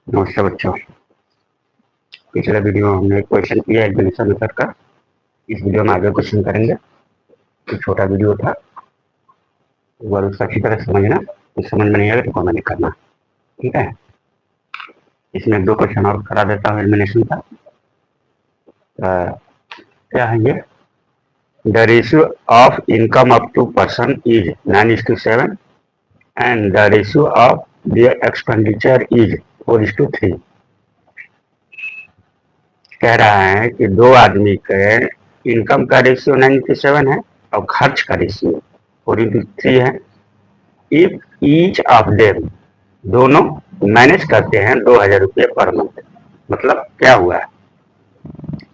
नमस्ते बच्चों। पिछले वीडियो में हमने एक क्वेश्चन किया एग्जीबिशन मेथड का। इस वीडियो में आगे क्वेश्चन करेंगे। एक छोटा वीडियो था, एक बार उसको अच्छी तरह समझना। कुछ समझ में नहीं आएगा तो कमेंट करना, ठीक है। इसमें 2 क्वेश्चन और करा देता हूँ एलिमिनेशन का। क्या है ये? The ratio of income up to person is 9:7 and the ratio of their expenditure is 4:3। कह रहा है कि 2 आदमी के इनकम का रेशियो 9:7 है और खर्च का रेशियो 4:3 है। इफ ईच ऑफ देम, दोनों मैनेज करते हैं 2,000 रुपये पर मंथ। मतलब क्या हुआ है,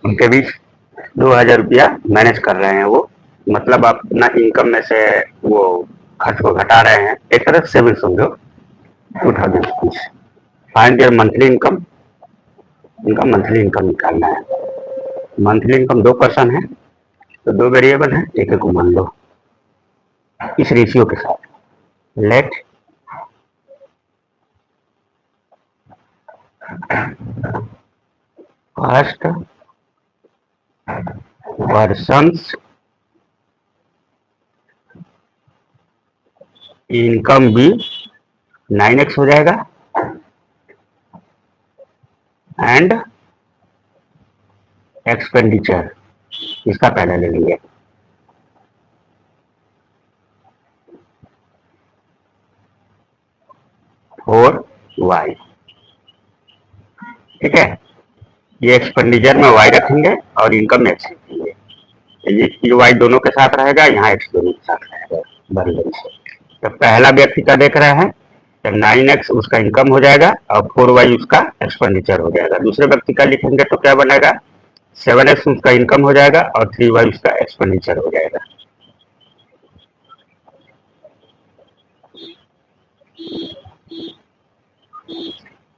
उनके बीच 2,000 रुपया मैनेज कर रहे हैं वो। मतलब आप अपना इनकम में से वो खर्च को घटा रहे हैं, एक तरह से सेविंग समझो। 2,000 rupees. Find there monthly income. इनका मंथली इनकम निकालना है। मंथली इनकम 2 पर्सन है तो 2 वेरिएबल है, एक एक को मान लो इस रेशियो के साथ। लेट फर्स्ट पर्सन्स इनकम भी 9x हो जाएगा एंड एक्सपेंडिचर इसका पहले ले लेंगे। फोर वाई, ठीक है। ये एक्सपेंडिचर में y रखेंगे और इनकम में x रखेंगे। ये y दोनों के साथ रहेगा, यहाँ x दोनों के साथ रहेगा बराबर से। तो पहला व्यक्ति का देख रहे हैं तो 9x उसका इनकम हो जाएगा और 4y उसका एक्सपेंडिचर हो जाएगा। दूसरे व्यक्ति का लिखेंगे तो क्या बनेगा, 7x उसका इनकम हो जाएगा और 3y उसका एक्सपेंडिचर हो जाएगा।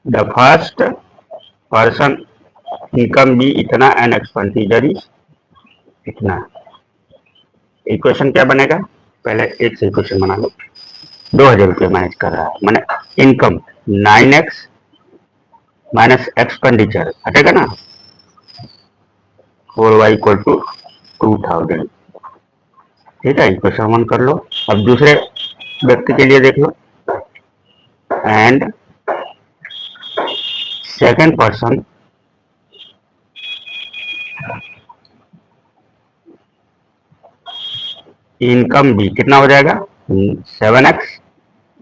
द फर्स्ट पर्सन इनकम भी इतना एंड एक्सपेंडिचर इतना। इक्वेशन क्या बनेगा, पहले एक से इक्वेशन बना लो। 2,000 रुपये मैनेज कर रहा है, मैंने इनकम 9x माइनस एक्सपेंडिचर हटेगा ना, 4y इक्वल टू 2,000। ठीक है, इक्वेशन 1 कर लो। अब दूसरे व्यक्ति के लिए देख लो। एंड सेकेंड पर्सन इनकम भी कितना हो जाएगा, 7x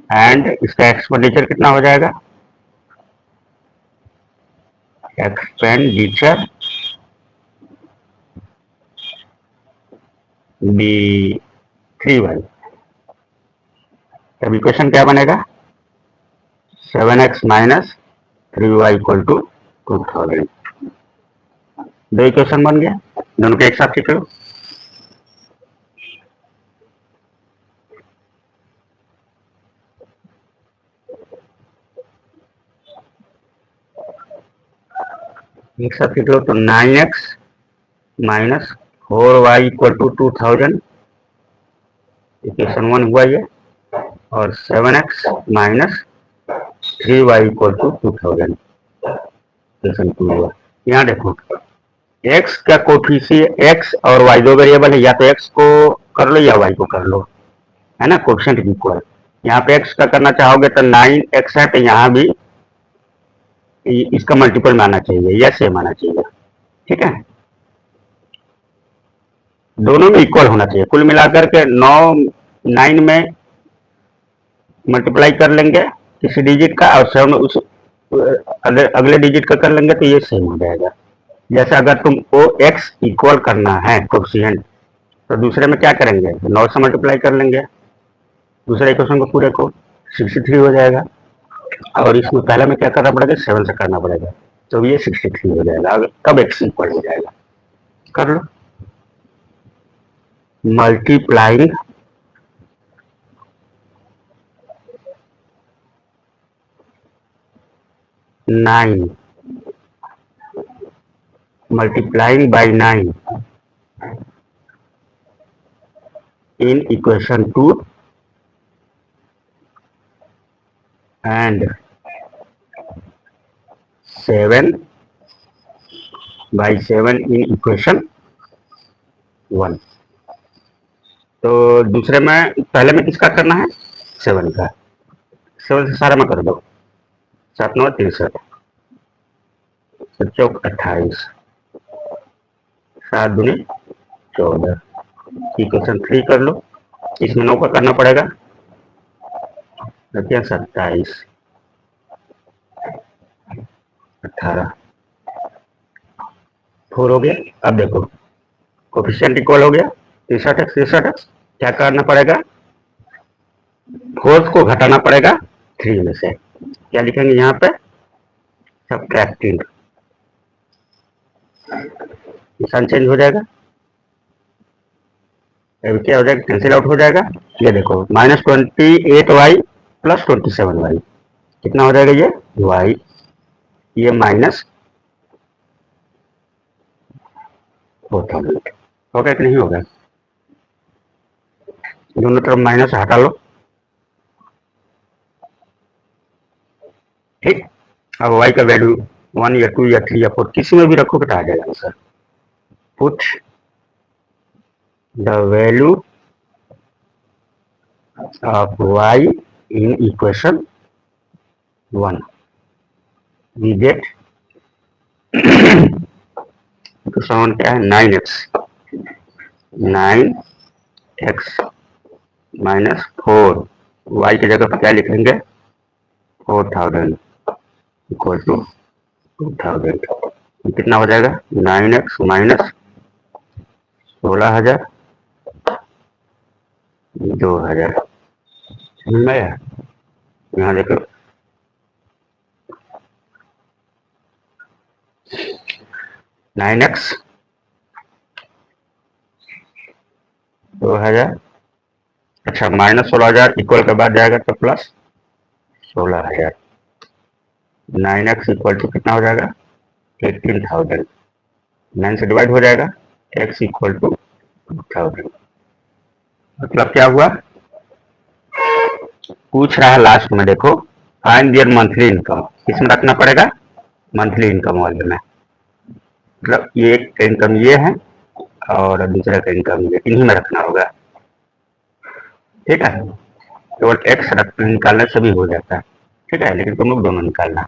एंड इसका एक्सपेंडिचर कितना हो जाएगा, एक्सपेंडिचर बी 3y। तब इक्वेशन क्या बनेगा, 7x minus 3y equal to 2,000। दो इक्वेशन बन गया, दोनों के एक साथ लिख लो। एक साथ लिख लो तो 9x minus 4y equal to 2,000, equation 1 हुआ ये। और 7x minus 3y equal to 2,000, equation 2 हुआ। यहाँ देखो x का कोफिशिएंट, x और y दो वेरिएबल है, या तो x को कर लो या y को कर लो, है ना, कोफिशिएंट इक्वल। यहाँ पे x का करना चाहोगे तो 9x है तो यहाँ भी इसका मल्टीपल में आना चाहिए या सेम आना चाहिए, ठीक है। दोनों में इक्वल होना चाहिए। कुल मिलाकर के 9 में मल्टीप्लाई कर लेंगे किसी डिजिट का और 7 उस अगले डिजिट का कर लेंगे तो ये सेम हो जाएगा। जैसे अगर तुमको x इक्वल करना है कोफिशिएंट तो दूसरे में क्या करेंगे, 9 से मल्टीप्लाई कर लेंगे, दूसरे इक्वेशन को पूरे को 63 हो जाएगा। और इसमें पहले में क्या करना पड़ेगा, 7 से करना पड़ेगा, तो ये 63 हो जाएगा। कब x इक्वल हो जाएगा, कर लो। Multiplying 9 multiplying by 9 in equation 2 and 7/7 in equation 1। तो दूसरे में पहले में किसका करना है? 7 का। 7 से सारा में कर दो। 7 9 63, 7 28, 7 दूनी 14। इक्वेशन 3 कर लो। इसमें 9 का करना पड़ेगा। 27, 18, 4 हो गया। अब देखो कोफिशिएंट इक्वल हो गया 63x 63x। क्या करना पड़ेगा? 4 को घटाना पड़ेगा 3 में से। क्या लिखेंगे यहाँ पे? सबट्रैक्टिंग। निशान चेंज हो जाएगा। अब क्या हो जाएगा? कैंसिल आउट हो जाएगा। ये देखो -28y प्लस 27y कितना हो जाएगा? ये y, ये माइनस 4000 होगा कि नहीं होगा? दोनों तरफ माइनस हटा लो। ठीक। अब y का वैल्यू 1 या 2 या 3 या 4 किसी में भी रखोगे तो आ जाएगा answer. Put the value of y in equation 1। We get equation क्या है? 9x minus 4। y की जगह पर क्या लिखेंगे? 4000 इक्वल टू 2000। कितना हो जाएगा? 9x minus 16,000 2000। समझ में आया? यहाँ देखो 9x 2000, अच्छा माइनस 16,000 इक्वल के बाद जाएगा तो प्लस 16,000। 9x इक्वल टू कितना हो जाएगा? 18,000। 9 से डिवाइड हो जाएगा। x equal to 2000। मतलब क्या हुआ? पूछ रहा है लास्ट में, देखो फाइंड देयर मंथली इनकम। किसमें रखना पड़ेगा? मंथली इनकम वाले में। मतलब ये एक इनकम ये है और दूसरा का इनकम ये, इन्हीं में रखना होगा। ठीक है। केवल एक्स निकालने से भी हो जाता है। ठीक है, लेकिन तुम लोग दोनों निकालना।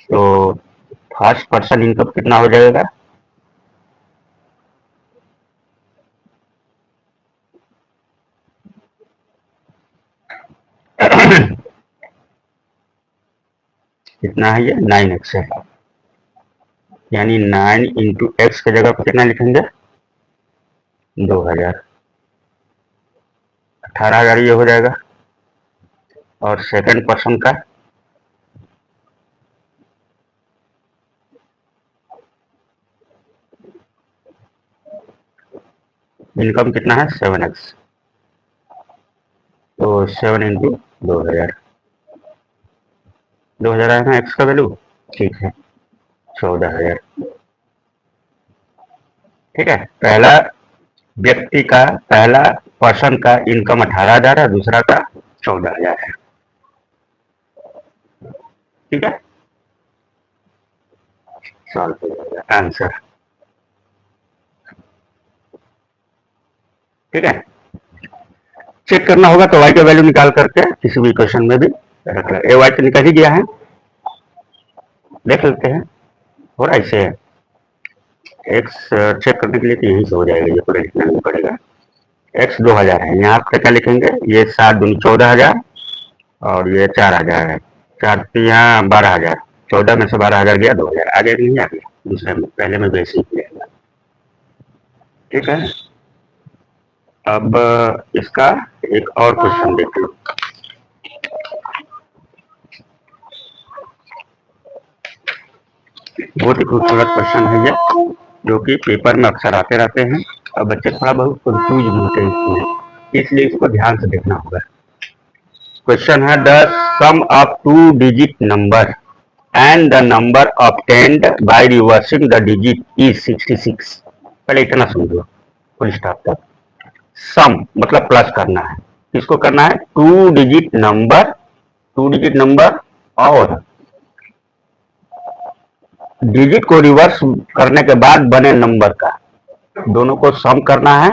तो फर्स्ट पर्सन इनकम कितना हो जाएगा? कितना है? ये 9x है, यानी 9 इंटू एक्स की जगह पर कितना लिखेंगे? 2000। 18,000 ये हो जाएगा। और सेकंड पर्सन का इनकम कितना है? 7x। तो 7 इंटू 2000, 2000 है ना एक्स का वैल्यू। ठीक है, 14,000। ठीक है, पहला व्यक्ति का, पहला पर्सन का इनकम 18,000 है, दूसरा का 14,000 है। ठीक है, सॉल्व हो जाएगा आंसर। ठीक है, चेक करना होगा तो y का वैल्यू निकाल करके किसी भी इक्वेशन में भी रख ले। y तो निकल ही गया है, देख लेते हैं। और ऐसे x चेक करने के लिए तो यहीं से हो जाएगा, ये पूरा लिखना नहीं पड़ेगा। x 2000 है, यहाँ पे क्या लिखेंगे? ये 7 दूनी 14,000 और ये 4,000 है। 4 यहाँ 12,000, 14 में से 12,000 गया 2,000। आगे नहीं आ गया, दूसरे में, पहले में बेसिक किया। ठीक है, अब इसका एक और क्वेश्चन देख लो। बहुत ही खूबसूरत क्वेश्चन है ये, जो कि पेपर में अक्सर आते रहते हैं और बच्चे थोड़ा बहुत कंफ्यूज होते हैं इसमें, इसलिए इसको ध्यान से देखना होगा। क्वेश्चन है the sum of 2 digit number and the number obtained by reversing the digit is 66। पहले इतना समझो, फुल स्टॉप तक। सम मतलब प्लस करना है। किसको करना है? 2 डिजिट नंबर, 2 डिजिट नंबर और डिजिट को रिवर्स करने के बाद बने नंबर का दोनों को सम करना है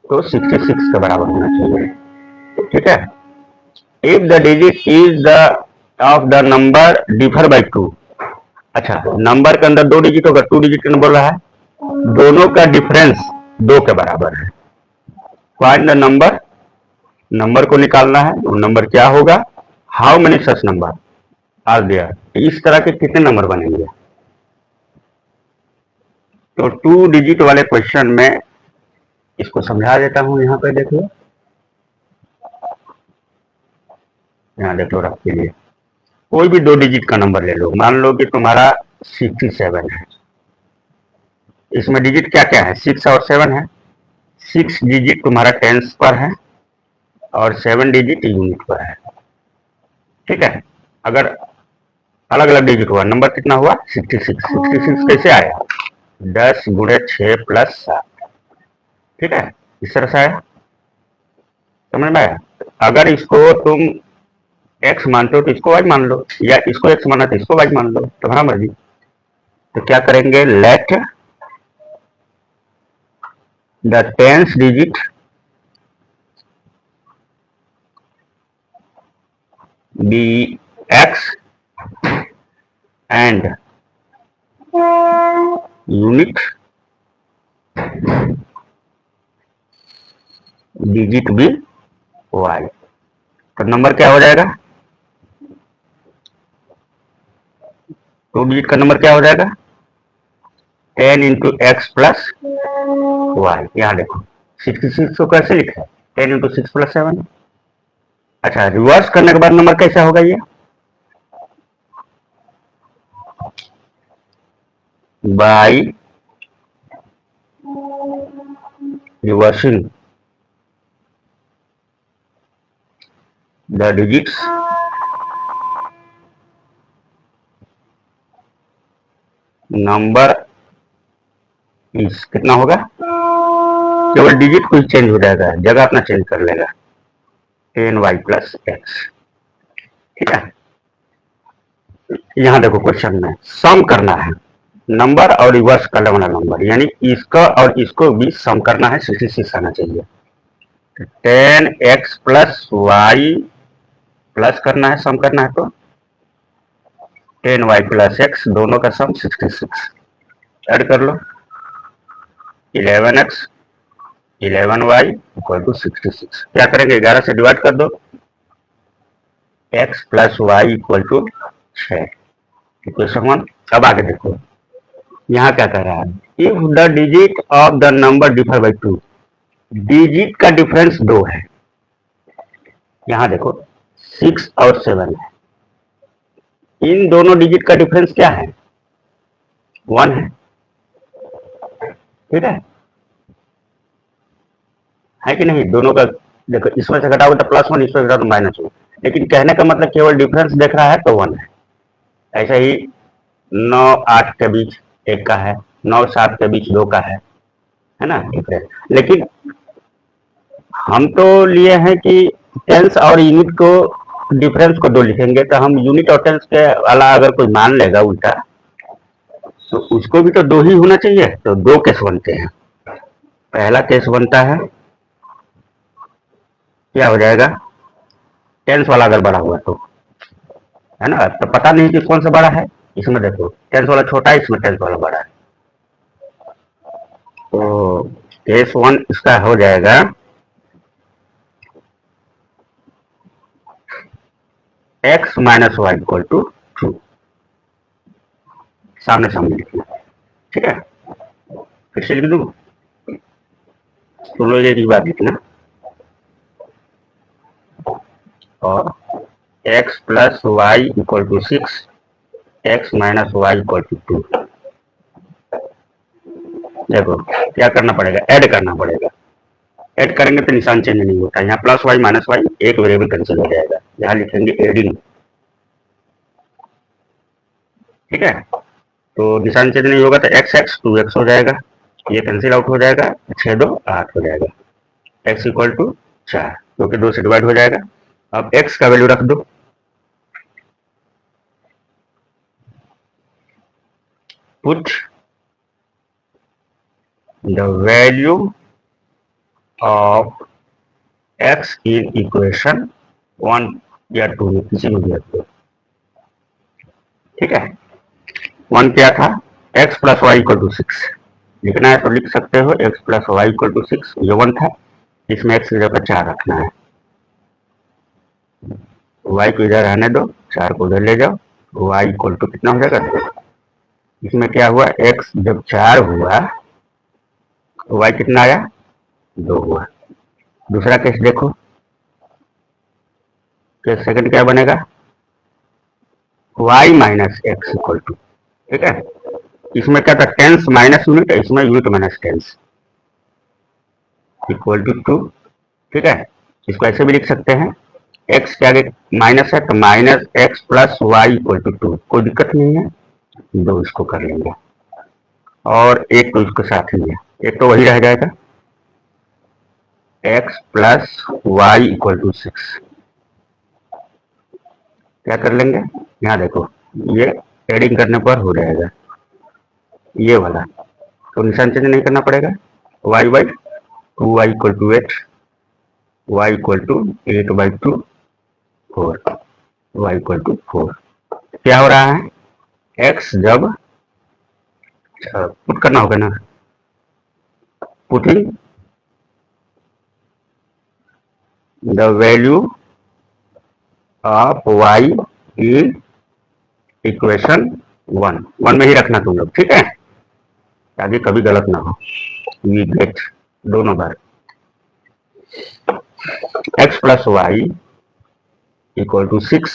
तो 66 के बराबर होना चाहिए। ठीक है। If the digit is the of the number differ by 2। अच्छा, नंबर के अंदर 2 डिजिट होगा, 2 डिजिट का बोल रहा है, दोनों का डिफरेंस 2 के बराबर है। फाइंड द नंबर, नंबर को निकालना है। वो नंबर क्या होगा? How many such number are there. इस तरह के कितने नंबर बनेंगे? तो 2 डिजिट वाले क्वेश्चन में इसको समझा देता हूं। यहाँ पे देखो, यहाँ देख लो रख के लिए, कोई भी 2 डिजिट का नंबर ले लो। मान लो कि तुम्हारा 67 है। इसमें डिजिट क्या क्या है? 6 और 7 है। 6 डिजिट तुम्हारा टेंस पर है और 7 डिजिट यूनिट पर है। ठीक है। अगर अलग अलग डिजिट हुआ, नंबर कितना हुआ? 66। 66 कैसे आया? 10 गुणे 6 प्लस 7। ठीक है, इस तरह से आया। समझ में आया? अगर इसको तुम x मानते हो तो इसको y मान लो, या इसको x माना तो इसको y मान लो, तुम्हारा मर्जी। तो क्या करेंगे? Let the tens digit be x and unit digit be y। तो नंबर क्या हो जाएगा? 2 डिजिट का नंबर क्या हो जाएगा? 10 इंटू एक्स प्लस वाई। यहाँ देखो 66 को कैसे लिखा है? 10 इंटू 6 प्लस 7। अच्छा, रिवर्स करने के बाद नंबर कैसा होगा? ये by reversing the digits number इस कितना होगा? केवल डिजिट कुछ चेंज हो जाएगा, जगह अपना चेंज कर लेगा। 10y plus x. ठीक है। यहां देखो क्वेश्चन में सम करना है नंबर और रिवर्स करने वाला नंबर, यानी इसका और इसको भी सम करना है। 66 आना चाहिए। 10x प्लस वाई प्लस करना है, सम करना है तो 10y प्लस एक्स, दोनों का सम 66। ऐड कर लो 11x 11y इक्वल टू 66। क्या करेंगे? 11 से डिवाइड कर दो, x plus Y equal to 6। Equation 1। अब आगे देखो, यहाँ क्या कह रहा है? If the digit of the number differ by 2। Digit का डिफरेंस 2 है। यहाँ देखो 6 और 7 है। इन दोनों डिजिट का डिफरेंस क्या है? 1 है। ठीक है कि नहीं? दोनों का देखो, इसमें से घटाओगे तो +1, इसमें घटाओ तो -1। लेकिन कहने का मतलब केवल डिफरेंस देख रहा है तो 1 है। ऐसे ही 9-8 के बीच 1 का है, 9-7 के बीच 2 का है ना डिफरेंस। लेकिन हम तो लिए हैं कि टेंस और यूनिट को डिफरेंस को 2 लिखेंगे, तो हम यूनिट और टेंस के अलावा अगर कोई मान लेगा उल्टा, तो उसको भी तो 2 ही होना चाहिए। तो 2 केस बनते हैं। पहला केस बनता है, क्या हो जाएगा? टेंस वाला अगर बड़ा हुआ तो, है ना, तो पता नहीं कि कौन सा बड़ा है। इसमें देखो टेंस वाला छोटा है, इसमें टेंस वाला बड़ा है। तो केस 1 इसका हो जाएगा x minus Y equal to 2। सामने सामने लिखना। ठीक है, फिर से लिख दूँ? तुम लोग एक ही बात लिखना, और x plus Y equal to 6, x minus Y equal to 2। देखो क्या करना पड़ेगा? ऐड करना पड़ेगा। ऐड करेंगे तो निशान चेंज नहीं होता। यहाँ प्लस वाई माइनस वाई एक वेरिएबल कैंसिल हो जाएगा। यहाँ लिखेंगे एडिंग। ठीक है, तो निशान चेंज नहीं होगा तो एक्स एक्स 2x हो जाएगा, ये कैंसिल आउट हो जाएगा, 6 2 8 हो जाएगा। x इक्वल टू 4, क्योंकि 2 से डिवाइड हो जाएगा। अब x का वैल्यू रख दो, put the value of x in equation 1 या 2 में किसी में भी रख दो। ठीक है, 1 क्या था, x plus Y equal to 6 लिखना है तो लिख सकते हो, x plus Y equal to 6 ये 1 था, इसमें x की जगह 4 रखना है, y को इधर रहने दो, 4 को उधर ले जाओ, y इक्वल टू कितना हो जाएगा 2। इसमें क्या हुआ, x जब 4 हुआ तो y कितना आया 2 हुआ। दूसरा केस देखो, केस सेकंड क्या बनेगा, y minus X equal to, ठीक है, इसमें क्या था टेंस माइनस यूनिट, इसमें unit minus tens equal to 2। ठीक है, इसको ऐसे भी लिख सकते हैं, x के आगे माइनस है तो minus X plus Y equal to 2, कोई दिक्कत नहीं है, 2 इसको कर लेंगे और एक तो इसके साथ ही है, एक तो वही रह जाएगा x plus Y equal to 6। क्या कर लेंगे, यहाँ देखो ये एडिंग करने पर हो जाएगा ये वाला, तो निशान चेंज नहीं करना पड़ेगा, y by 2y equal to 8, y equal to 8 by 2 4, y equal to 4। क्या हो रहा है, x जब पुट करना होगा ना, putting the value of y in equation 1 में ही रखना तुम लोग, ठीक है, ताकि कभी गलत ना हो। वी गेट दोनों बार x plus Y equal to 6,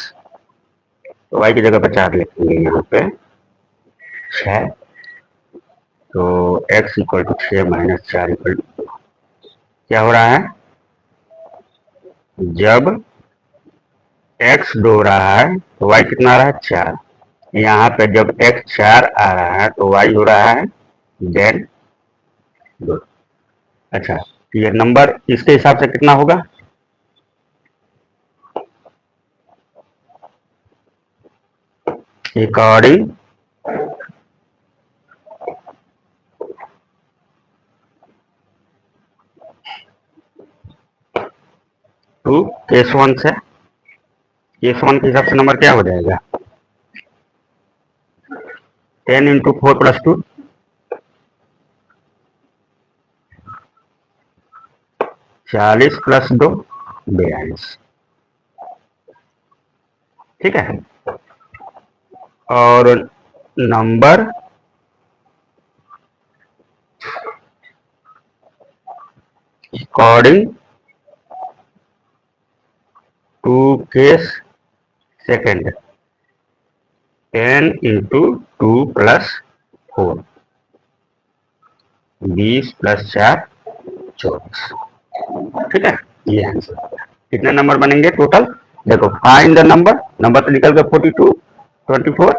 तो y की जगह पर 4 लिखेंगे यहाँ पे 6, तो x equal to 6 minus 4 equal to, क्या हो रहा है, जब x 2 रहा है तो y कितना आ रहा है 4, यहाँ पे जब x 4 आ रहा है तो y हो रहा है देन 2। अच्छा, ये नंबर इसके हिसाब से कितना होगा, अकॉर्डिंग टू केस 1 से, केस 1 के हिसाब से नंबर क्या हो जाएगा, 10 इंटू 4 प्लस 2, 40 प्लस 2 42। ठीक है, और number according to case second, 10 into 2 plus 4, 20 plus 4 24। ठीक है, ये आंसर। कितने नंबर बनेंगे टोटल, देखो फाइंड द नंबर, नंबर तो निकल गया 42 24,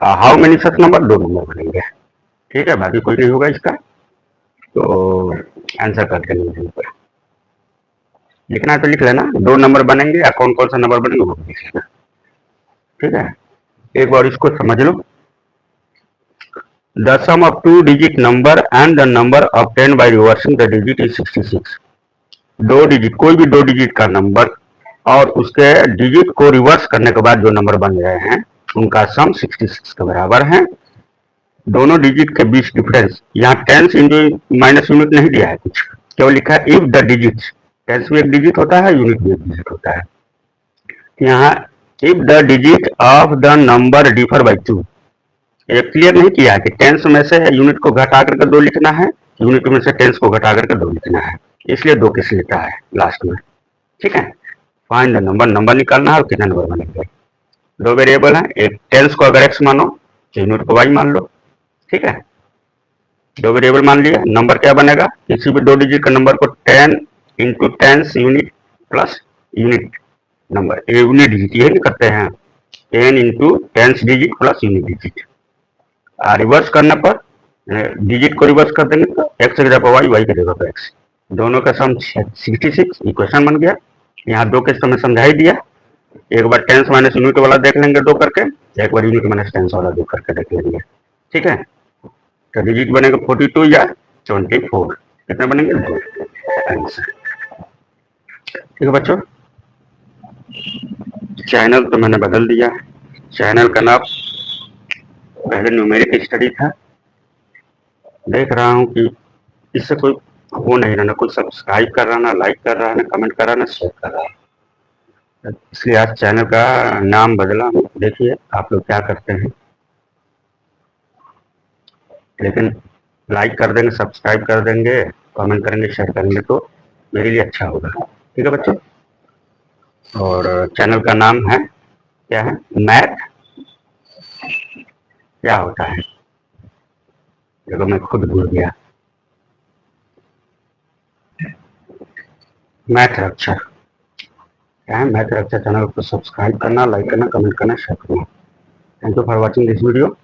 how many such number, 2 number बनेंगे। ठीक है, बाकी कोई नहीं होगा इसका, तो आंसर करते नहीं पर लिखना है तो लिख लेना, 2 नंबर बनेंगे या कौन कौन सा नंबर बनेंगे वो लिख लेना। ठीक है, एक बार इसको समझ लो, the sum of 2 digit number and the number obtained by reversing the digit is 66। 2 digit, कोई भी 2 डिजिट का नंबर और उसके डिजिट को रिवर्स करने के बाद जो नंबर बन रहे हैं उनका सम 66 के बराबर है। दोनों डिजिट के बीच डिफरेंस, यहाँ टेंस इंटू माइनस यूनिट नहीं दिया है कुछ, केवल लिखा है इफ द डिजिट, टेंस भी एक डिजिट होता है, यूनिट भी एक डिजिट होता है। यहाँ if the digit of the number differ by 2, ये क्लियर नहीं किया कि टेंस में से यूनिट को घटा करके 2 लिखना है, यूनिट में से टेंस को घटा करके 2 लिखना है, इसलिए 2 किस लेता है लास्ट में। ठीक है, फाइंड द नंबर, नंबर निकालना है और कितना नंबर बनेंगे। 2 वेरिएबल है, एक टेंस को अगर एक्स मानो तो यूनिट को वाई मान लो। ठीक है, 2 वेरिएबल मान लिया, नंबर क्या बनेगा, किसी भी 2 डिजिट का नंबर को 10 into tens unit plus unit number, unit digit यही करते हैं, 10 into tens digit plus unit digit. Reverse करने पर डिजिट को रिवर्स कर देंगे तो एक्स की जगह वाई, वाई की जगह पर एक्स, दोनों का सम 66 इक्वेशन बन गया। यहाँ 2 केस तो मैं समझा ही दिया, एक बार टेंस माइनस यूनिट वाला देख लेंगे दो करके, एक बार यूनिट माइनस टेंस वाला दो करके देख लेंगे। ठीक है, तो डिजिट बनेगा 42 या 24, कितने बनेंगे? दो आंसर। ठीक है बच्चों, चैनल तो मैंने बदल दिया। चैनल का नाम पहले न्यूमेरिक स्टडी था। देख रहा हूँ कि इससे कोई हो नहीं रहा, ना कोई सब्सक्राइब कर रहा, ना लाइक कर रहा, ना कमेंट कर रहा, ना शेयर कर रहा, इसलिए आज चैनल का नाम बदला। देखिए आप लोग क्या करते हैं, लेकिन लाइक कर देंगे, सब्सक्राइब कर देंगे, कमेंट करेंगे, शेयर करेंगे तो मेरे लिए अच्छा होगा। ठीक है बच्चों, और चैनल का नाम है क्या है? मैथ क्या होता है, देखो मैं खुद भूल गया। मैथ रक्षा क्या है? मैथ रक्षा चैनल को सब्सक्राइब करना, लाइक करना, कमेंट करना, शेयर करना। Thank you for watching this video.